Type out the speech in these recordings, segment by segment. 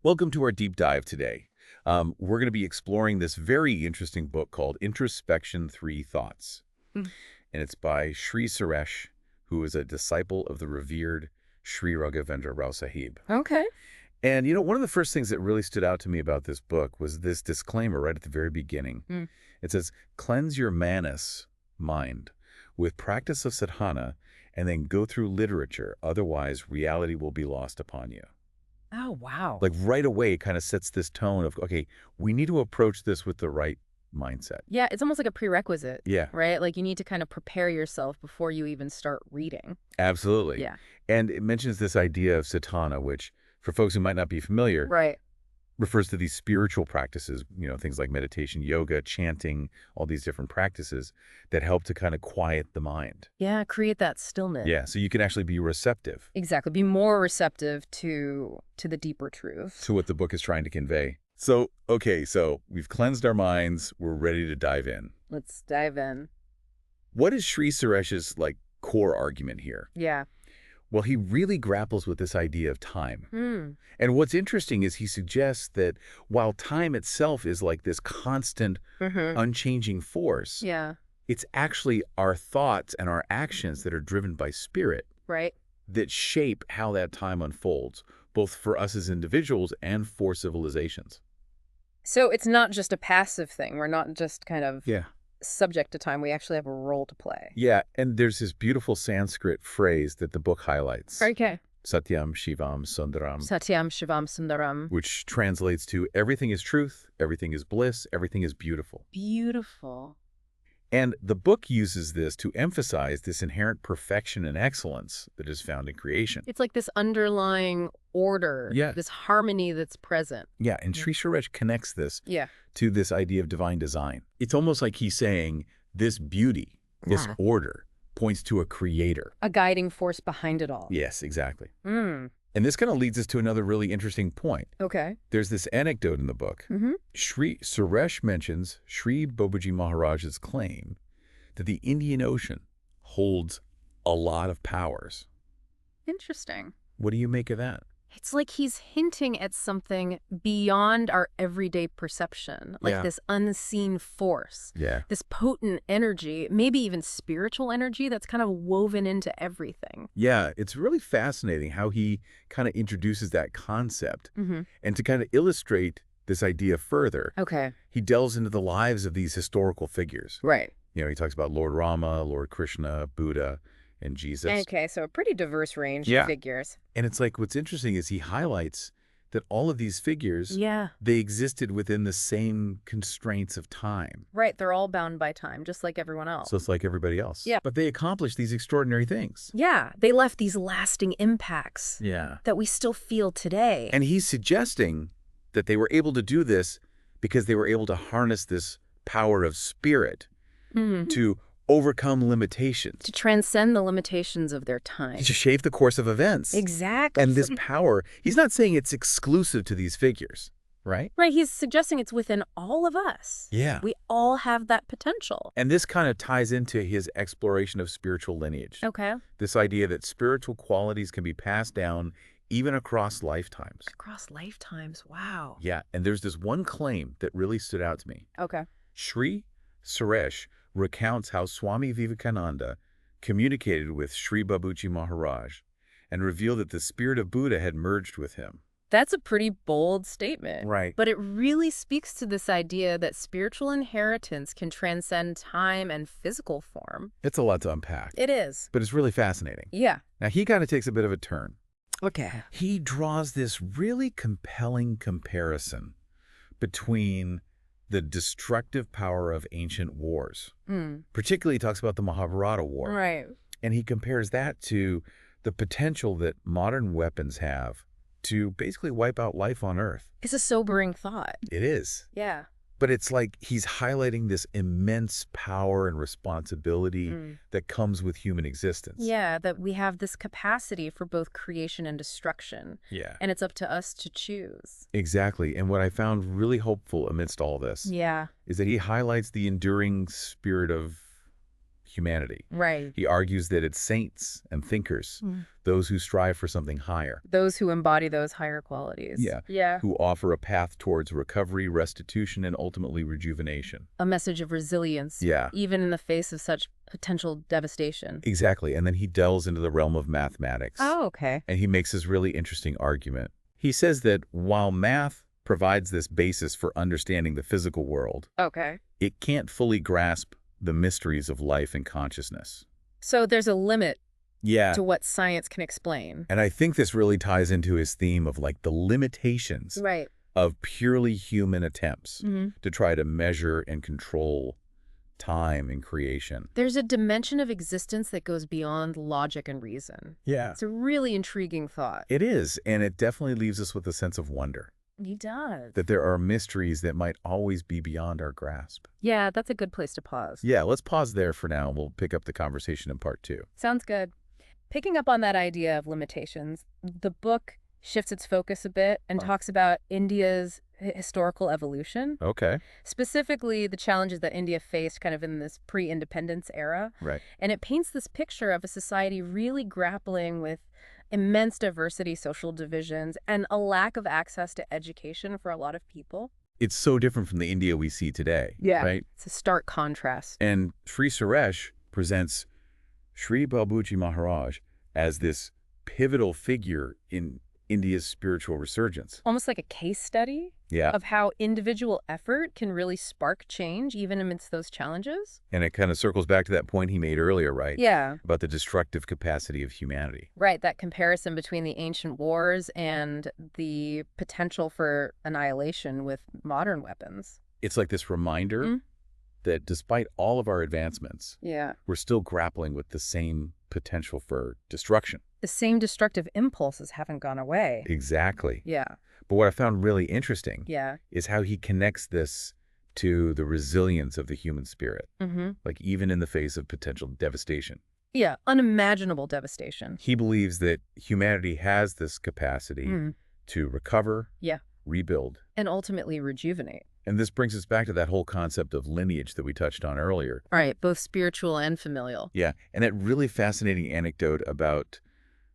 Welcome to our deep dive today. We're going to be exploring this very interesting book called Introspection, Three Thoughts. Mm. And it's by Shri Suresh, who is a disciple of the revered Shri Raghavendra Rao Sahib. Okay. And, one of the first things that really stood out to me about this book was this disclaimer right at the very beginning. Mm. It says, cleanse your manas, mind, with practice of sadhana, and then go through literature. Otherwise, reality will be lost upon you. Oh, wow. Like right away, it kind of sets this tone of, okay, we need to approach this with the right mindset. Yeah, it's almost like a prerequisite, Yeah, right? Like you need to kind of prepare yourself before you even start reading. absolutely. Yeah. And it mentions this idea of satana, which for folks who might not be familiar, Right. refers to these spiritual practices, things like meditation, yoga, chanting, all these different practices that help to kind of quiet the mind. Yeah, create that stillness. Yeah, so you can actually be receptive Exactly. Be more receptive to the deeper truths. to what the book is trying to convey. So, okay, so we've cleansed our minds. We're ready to dive in. Let's dive in. What is Sri Suresh's, core argument here? Yeah. Well, he really grapples with this idea of time. Hmm. And what's interesting is he suggests that while time itself is like this constant, Mm-hmm. unchanging force, Yeah. it's actually our thoughts and our actions that are driven by spirit Right. that shape how that time unfolds, both for us as individuals and for civilizations. So it's not just a passive thing. We're not just kind of Yeah. subject to time. We actually have a role to play. Yeah, and there's this beautiful Sanskrit phrase that the book highlights. Okay. Satyam Shivam Sundaram, Satyam Shivam Sundaram. which translates to everything is truth, everything is bliss, everything is beautiful. Beautiful. And the book uses this to emphasize this inherent perfection and excellence that is found in creation. It's like this underlying order, Yeah. this harmony that's present. Yeah, and Sri Suresh connects this Yeah. to this idea of divine design. It's almost like he's saying this beauty, this Yeah. order, points to a creator. A guiding force behind it all. Yes, exactly. Mm. And this kind of leads us to another really interesting point. Okay. There's this anecdote in the book. Mm-hmm. Shri Suresh mentions Shri Babuji Maharaj's claim that the Indian Ocean holds a lot of powers. Interesting. What do you make of that? It's like he's hinting at something beyond our everyday perception, like Yeah. this unseen force, Yeah. this potent energy, maybe even spiritual energy that's kind of woven into everything. Yeah, it's really fascinating how he kind of introduces that concept. Mm-hmm. And to kind of illustrate this idea further, Okay. he delves into the lives of these historical figures. Right. He talks about Lord Rama, Lord Krishna, Buddha, and Jesus. Okay, so a pretty diverse range Yeah. of figures. And it's like what's interesting is he highlights that all of these figures, Yeah. they existed within the same constraints of time. Right, they're all bound by time, just like everyone else. So it's like everybody else. Yeah. But they accomplished these extraordinary things. Yeah, they left these lasting impacts Yeah. that we still feel today. And he's suggesting that they were able to do this because they were able to harness this power of spirit Mhm. to overcome limitations, To transcend the limitations of their time. to shape the course of events. Exactly. And this power, he's not saying it's exclusive to these figures, right? Right, he's suggesting it's within all of us. Yeah. We all have that potential. And this kind of ties into his exploration of spiritual lineage. Okay. This idea that spiritual qualities can be passed down even across lifetimes. Across lifetimes, wow. Yeah, and there's this one claim that really stood out to me. Okay. Shri Suresh recounts how Swami Vivekananda communicated with Shri Babuji Maharaj and revealed that the spirit of Buddha had merged with him. That's a pretty bold statement. Right. But it really speaks to this idea that spiritual inheritance can transcend time and physical form. It's a lot to unpack, It is. but it's really fascinating. Yeah. Now, he kind of takes a bit of a turn. Okay. He draws this really compelling comparison between the destructive power of ancient wars. Particularly, he talks about the Mahabharata War. Right. And he compares that to the potential that modern weapons have to basically wipe out life on Earth. It's a sobering thought. It is. Yeah. But it's like he's highlighting this immense power and responsibility that comes with human existence. Yeah, that we have this capacity for both creation and destruction. Yeah. And it's up to us to choose. Exactly. And what I found really hopeful amidst all this Yeah. is that he highlights the enduring spirit of humanity. Right. He argues that it's saints and thinkers, those who strive for something higher. Those who embody those higher qualities. Yeah. Yeah. Who offer a path towards recovery, restitution, and ultimately rejuvenation. A message of resilience. Yeah. Even in the face of such potential devastation. Exactly. And then he delves into the realm of mathematics. Oh, okay. And he makes this really interesting argument. He says that while math provides this basis for understanding the physical world, Okay. it can't fully grasp the mysteries of life and consciousness. So there's a limit Yeah. to what science can explain. And I think this really ties into his theme of like the limitations Right. of purely human attempts Mm-hmm. to try to measure and control time and creation. There's a dimension of existence that goes beyond logic and reason. Yeah. It's a really intriguing thought. It is, and it definitely leaves us with a sense of wonder. He does. That there are mysteries that might always be beyond our grasp. Yeah, that's a good place to pause. Yeah, let's pause there for now, and we'll pick up the conversation in part 2. Sounds good. Picking up on that idea of limitations, the book shifts its focus a bit and talks about India's historical evolution, Okay. specifically the challenges that India faced kind of in this pre-independence era. Right. And it paints this picture of a society really grappling with immense diversity, social divisions, and a lack of access to education for a lot of people. It's so different from the India we see today. Right? It's a stark contrast. And Shri Suresh presents Shri Babuji Maharaj as this pivotal figure in India's spiritual resurgence. Almost like a case study Yeah. of how individual effort can really spark change even amidst those challenges. And it kind of circles back to that point he made earlier, right? Yeah. About the destructive capacity of humanity. Right, that comparison between the ancient wars and the potential for annihilation with modern weapons. It's like this reminder that despite all of our advancements, Yeah. we're still grappling with the same potential for destruction. The same destructive impulses haven't gone away. Exactly. Yeah. But what I found really interesting Yeah. is how he connects this to the resilience of the human spirit, Mm-hmm. like even in the face of potential devastation. Yeah, unimaginable devastation. He believes that humanity has this capacity to recover, Yeah. rebuild. And ultimately rejuvenate. And this brings us back to that whole concept of lineage that we touched on earlier. Right, both spiritual and familial. Yeah, and that really fascinating anecdote about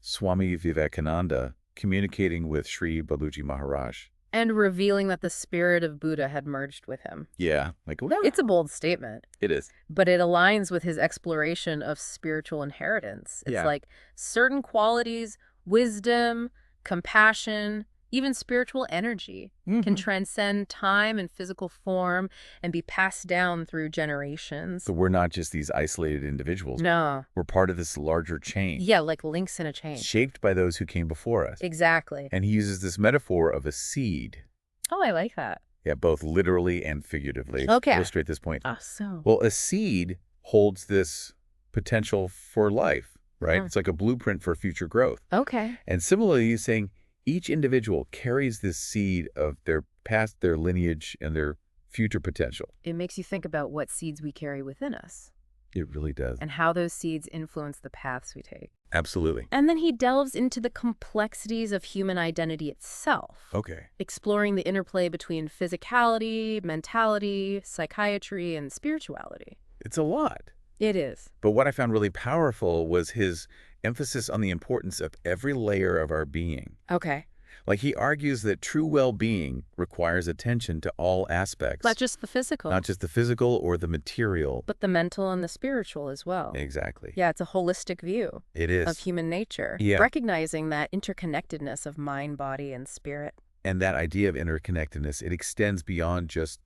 Swami Vivekananda communicating with Shri Babuji Maharaj. And revealing that the spirit of Buddha had merged with him. Yeah, like, It's a bold statement, it is. but it aligns with his exploration of spiritual inheritance. It's Yeah. like certain qualities, wisdom, compassion, even spiritual energy can transcend time and physical form and be passed down through generations. So we're not just these isolated individuals. No. We're part of this larger chain. Yeah, like links in a chain. Shaped by those who came before us. Exactly. And he uses this metaphor of a seed. Oh, I like that. Yeah, both literally and figuratively. Okay. Illustrate this point. So. Well, a seed holds this potential for life, right? Mhm. It's like a blueprint for future growth. Okay. And similarly, he's saying each individual carries this seed of their past, their lineage, and their future potential. It makes you think about what seeds we carry within us It really does. and how those seeds influence the paths we take. Absolutely. And then he delves into the complexities of human identity itself, Okay. exploring the interplay between physicality, mentality, psychiatry, and spirituality. It's a lot. It is. But what I found really powerful was his emphasis on the importance of every layer of our being. Okay. Like he argues that true well-being requires attention to all aspects. Not just the physical, Not just the physical or the material. but the mental and the spiritual as well. Exactly. Yeah, it's a holistic view It is. of human nature, Yeah. recognizing that interconnectedness of mind, body, and spirit. And that idea of interconnectedness, it extends beyond just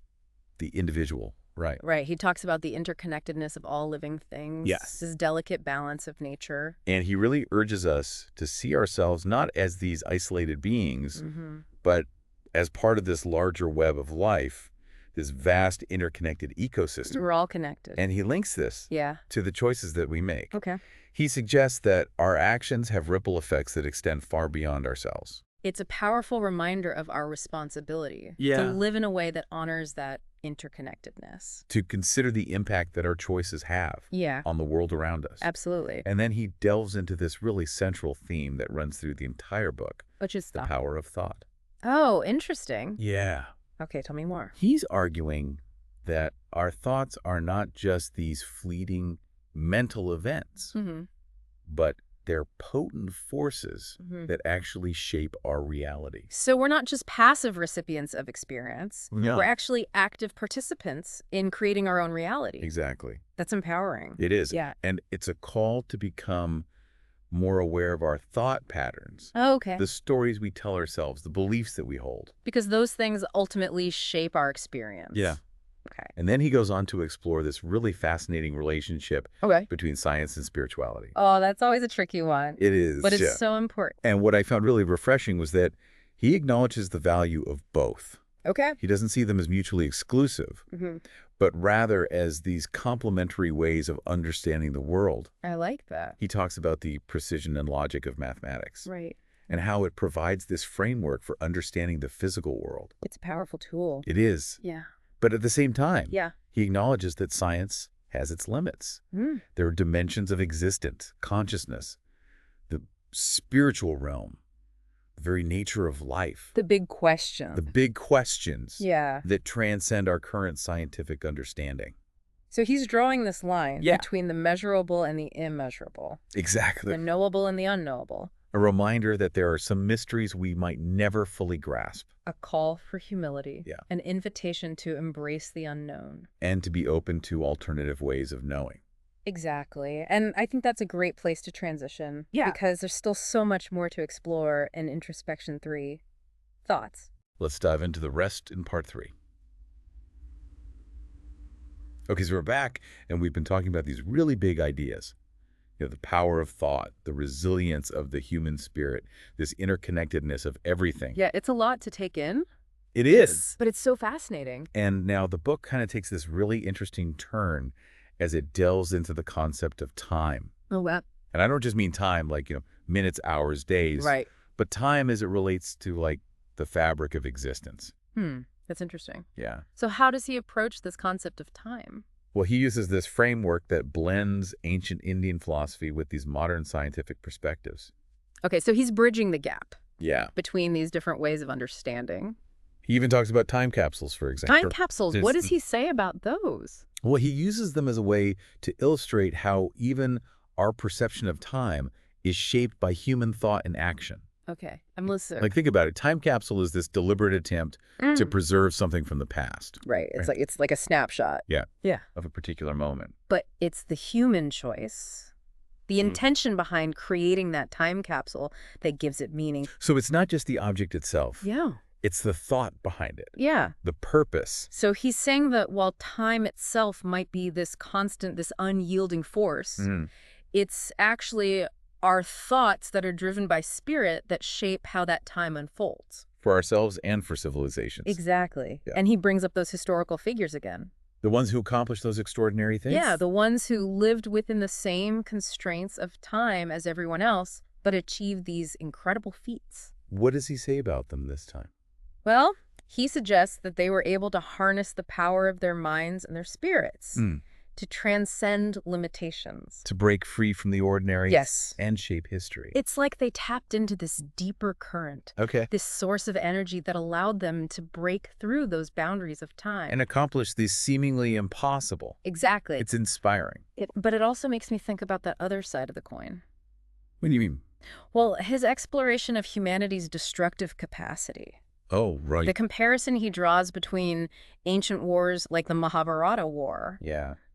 the individual. Right. Right. He talks about the interconnectedness of all living things. Yes. This delicate balance of nature. And he really urges us to see ourselves not as these isolated beings, but as part of this larger web of life, this vast interconnected ecosystem. We're all connected. And he links this Yeah. to the choices that we make. Okay. He suggests that our actions have ripple effects that extend far beyond ourselves. It's a powerful reminder of our responsibility Yeah. to live in a way that honors that interconnectedness. To consider the impact that our choices have Yeah. on the world around us. Absolutely. And then he delves into this really central theme that runs through the entire book, Which is the power of thought. Oh, interesting. Yeah. Okay, tell me more. He's arguing that our thoughts are not just these fleeting mental events, but they're potent forces that actually shape our reality. So we're not just passive recipients of experience. Yeah. We're actually active participants in creating our own reality. Exactly. That's empowering. It is. Yeah. And it's a call to become more aware of our thought patterns. Oh, okay. The stories we tell ourselves, the beliefs that we hold. Because those things ultimately shape our experience. Yeah. Okay. And then he goes on to explore this really fascinating relationship between science and spirituality. Oh, that's always a tricky one. It is. But it's so important. And what I found really refreshing was that he acknowledges the value of both. Okay. He doesn't see them as mutually exclusive, but rather as these complementary ways of understanding the world. I like that. He talks about the precision and logic of mathematics. Right. And how it provides this framework for understanding the physical world. It's a powerful tool. It is. Yeah. But at the same time, Yeah. he acknowledges that science has its limits. There are dimensions of existence, consciousness, the spiritual realm, the very nature of life. The big question. The big questions Yeah. that transcend our current scientific understanding. So he's drawing this line Yeah. between the measurable and the immeasurable. Exactly. The knowable and the unknowable. A reminder that there are some mysteries we might never fully grasp. A call for humility. Yeah. An invitation to embrace the unknown. And to be open to alternative ways of knowing. Exactly. And I think that's a great place to transition. Yeah. Because there's still so much more to explore in Introspection 3. Thoughts? Let's dive into the rest in part 3. Okay, so we're back, and we've been talking about these really big ideas. The power of thought, the resilience of the human spirit, this interconnectedness of everything. Yeah, it's a lot to take in. It is. But it's so fascinating. And now the book kind of takes this really interesting turn as it delves into the concept of time. Oh, wow. And I don't just mean time like, minutes, hours, days. Right. But time as it relates to, like, the fabric of existence. That's interesting. Yeah. So how does he approach this concept of time? Well, he uses this framework that blends ancient Indian philosophy with these modern scientific perspectives. Okay, so he's bridging the gap. Yeah. Between these different ways of understanding. He even talks about time capsules, for example. Time capsules, what does he say about those? Well, he uses them as a way to illustrate how even our perception of time is shaped by human thought and action. Okay, I'm listening. Like, think about it. Time capsule is this deliberate attempt to preserve something from the past. Right. It's like a snapshot. Yeah. Yeah. Of a particular moment. But it's the human choice, the intention behind creating that time capsule that gives it meaning. So it's not just the object itself. Yeah. It's the thought behind it. Yeah. The purpose. So he's saying that while time itself might be this constant, this unyielding force, it's actually our thoughts that are driven by spirit that shape how that time unfolds. For ourselves and for civilizations. Exactly. Yeah. And he brings up those historical figures again. The ones who accomplished those extraordinary things? Yeah, the ones who lived within the same constraints of time as everyone else, but achieved these incredible feats. What does he say about them this time? Well, he suggests that they were able to harness the power of their minds and their spirits to transcend limitations. To break free from the ordinary? Yes. And shape history. It's like they tapped into this deeper current. Okay. This source of energy that allowed them to break through those boundaries of time. And accomplish the seemingly impossible. Exactly. It's inspiring. But it also makes me think about that other side of the coin. What do you mean? Well, his exploration of humanity's destructive capacity. Oh, right. The comparison he draws between ancient wars like the Mahabharata war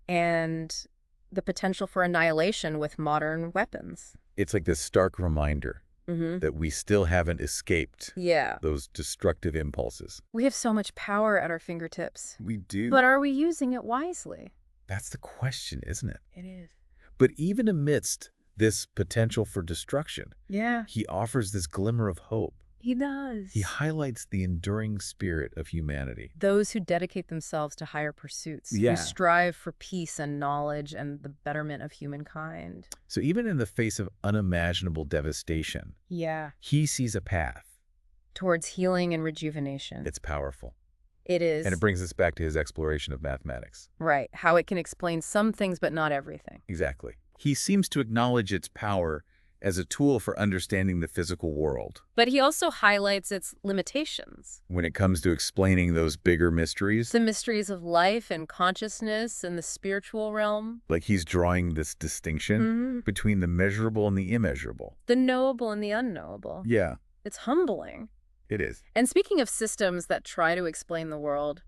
and the potential for annihilation with modern weapons. It's like this stark reminder that we still haven't escaped those destructive impulses. We have so much power at our fingertips. We do. But are we using it wisely? That's the question, isn't it? It is. But even amidst this potential for destruction, he offers this glimmer of hope. He does. He highlights the enduring spirit of humanity. Those who dedicate themselves to higher pursuits, who strive for peace and knowledge and the betterment of humankind. So even in the face of unimaginable devastation, he sees a path towards healing and rejuvenation. It's powerful. It is. And it brings us back to his exploration of mathematics. Right. How it can explain some things, but not everything. Exactly. He seems to acknowledge its power as a tool for understanding the physical world. But he also highlights its limitations. When it comes to explaining those bigger mysteries, The mysteries of life and consciousness and the spiritual realm. like he's drawing this distinction between the measurable and the immeasurable. The knowable and the unknowable. Yeah, It's humbling. it is. And speaking of systems that try to explain the world,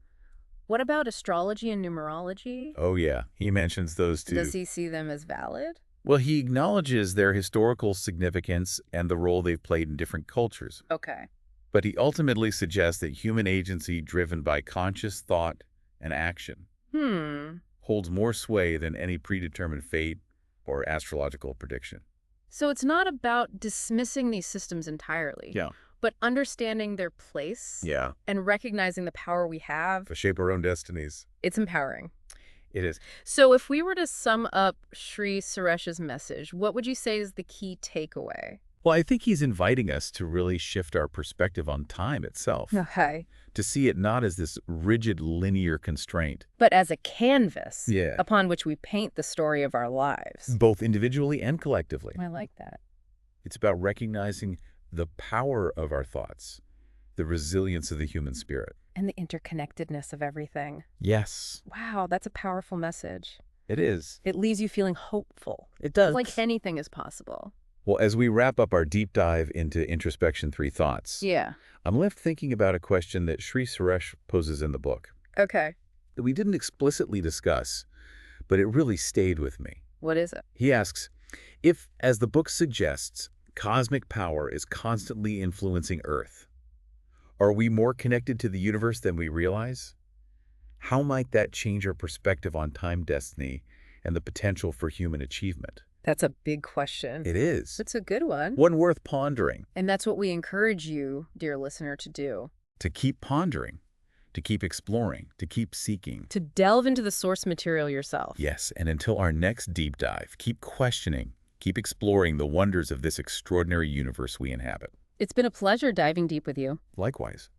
what about astrology and numerology? Oh yeah, he mentions those too. Does he see them as valid? Well, he acknowledges their historical significance and the role they've played in different cultures. Okay. But he ultimately suggests that human agency driven by conscious thought and action holds more sway than any predetermined fate or astrological prediction. So it's not about dismissing these systems entirely. Yeah. But understanding their place Yeah. and recognizing the power we have. To shape our own destinies. It's empowering. It is. So if we were to sum up Shri Suresh's message, what would you say is the key takeaway? Well, I think he's inviting us to really shift our perspective on time itself. Okay. To see it not as this rigid linear constraint. But as a canvas Yeah. upon which we paint the story of our lives. Both individually and collectively. I like that. It's about recognizing the power of our thoughts, the resilience of the human spirit. And the interconnectedness of everything. Yes, Wow, that's a powerful message. it is. It leaves you feeling hopeful. It does. Like anything is possible. Well, as we wrap up our deep dive into Introspection 3 Thoughts, Yeah. I'm left thinking about a question that Shri Suresh poses in the book Okay. that we didn't explicitly discuss, but it really stayed with me. What is it? He asks, if, as the book suggests, cosmic power is constantly influencing Earth, are we more connected to the universe than we realize? How might that change our perspective on time, destiny, and the potential for human achievement? That's a big question. It is. It's a good one. One worth pondering. And that's what we encourage you, dear listener, to do. To keep pondering, to keep exploring, to keep seeking. To delve into the source material yourself. Yes, and until our next deep dive, keep questioning, keep exploring the wonders of this extraordinary universe we inhabit. It's been a pleasure diving deep with you. Likewise.